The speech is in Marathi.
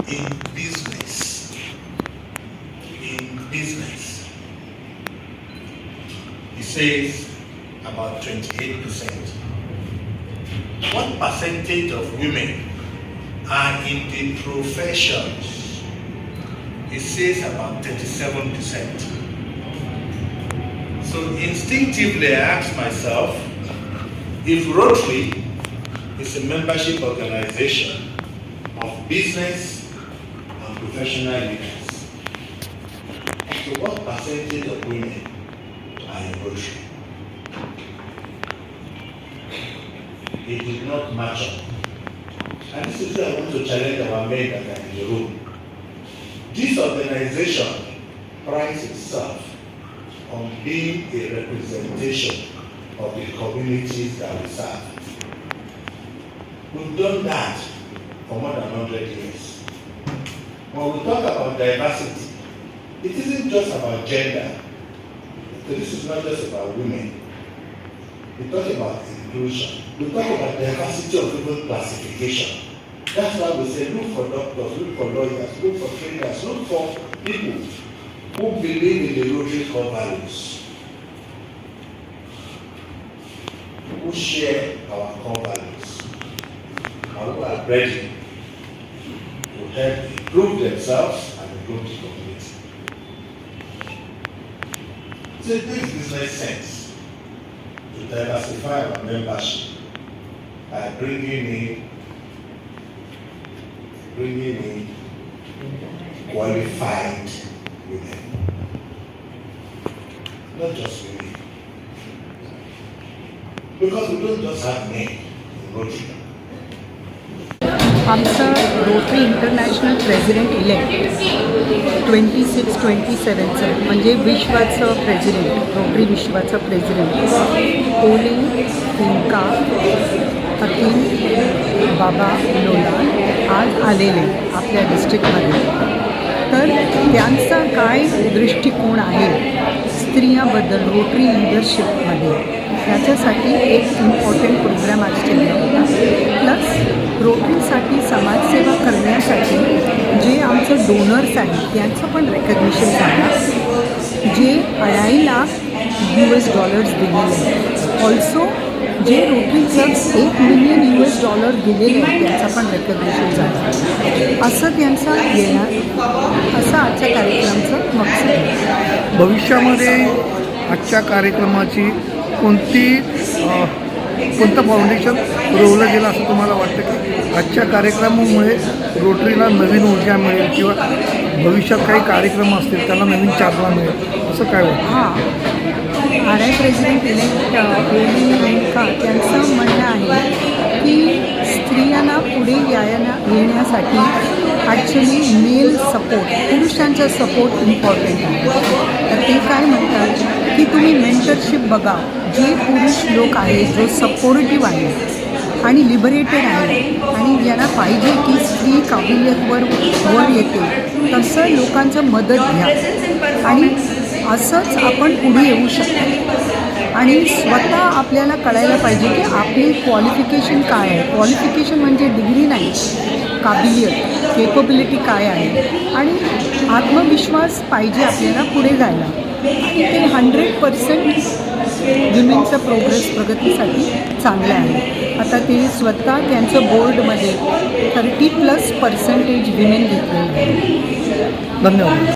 in business, he says about 28%. What percentage of women are in the professions? He says about 37%. So instinctively I asked myself, if Rotary is a membership organization of business and professional leaders, so what percentage of women are in Rotary? It did not match up. And this is where I want to challenge our men that are in the room. This organization prides itself on being a representation of the communities that we serve. We've done that for more than 100 years. When we talk about diversity, it isn't just about gender. So this is not just about women. We talk about inclusion. We talk about diversity of even classification. That's why we say look for doctors, look for lawyers, look for trainers, look for people who believe in the Rotary core values, who share our core values, and who are ready to help improve themselves and improve the community. So it makes business sense to diversify our membership by bringing in qualified women, not just women, because we don't just have men in Rotary. आमचा रोटरी इंटरनॅशनल प्रेसिडेंट इलेक्ट 26-27चं म्हणजे विश्वाचं प्रेसिडेंट, रोटरी विश्वाचं प्रेसिडेंट कोली फिंका हकीम बाबा लोला आज आलेले आपल्या डिस्ट्रिक्टमध्ये. तर त्यांचा काय दृष्टिकोन आहे स्त्रियांबद्दल रोटरी लिडरशिपमध्ये, त्याच्यासाठी एक इम्पॉर्टंट प्रोग्राम आज केला होता. प्लस रोटरीसाठी समाजसेवा करण्यासाठी जे आमचं डोनर्स आहेत त्यांचं पण रेकग्निशन झालं, जे $2.5 लाख दिलेले आहेत. ऑल्सो जे रोटरी क्लब्स $1 मिलियन दिलेले आहेत त्यांचं पण रेकग्निशन झालं. असं त्यांचा येणार असं आजच्या कार्यक्रमाचं मकसद आहे. भविष्यामध्ये आजच्या कार्यक्रमाची कोणतं फाउंडेशन रोवलं गेलं असं तुम्हाला वाटतं की आजच्या कार्यक्रमामुळे रोटरीला नवीन ऊर्जा मिळेल किंवा भविष्यात काही कार्यक्रम असतील त्याला नवीन चालना मिळेल असं काय वाटतं? हां, RI प्रेसिडेंट इलेक्ट कोली फिंका त्यांचं म्हणणं आहे की स्त्रियांना पुढे येण्यासाठी ॲक्च्युली मेल सपोर्ट, पुरुषांचा सपोर्ट इम्पॉर्टंट आहे. तर ते काय म्हणतात की तुम्ही मेंटरशिप बघा, जे पुरुष लोक आहेत जो सपोर्टिव्ह आहे आणि लिबरेटेड आहे आणि यांना पाहिजे की स्त्री काबिलियतवर वर येते तसं लोकांचं मदत घ्या आणि असंच आपण पुढे येऊ शकतो. आणि स्वतः आपल्याला कळायला पाहिजे की आपली क्वालिफिकेशन काय आहे. क्वालिफिकेशन म्हणजे डिग्री नाही, काबिलियत, केपबिलिटी काय आहे आणि आत्मविश्वास पाहिजे आपल्याला पुढे जायला. आणि ते 100% विमेनचं प्रगतीसाठी चांगलं आहे. आता ते स्वतः त्यांचं बोर्डमध्ये 30+ % विमेन घेतलेलं आहे. धन्यवाद.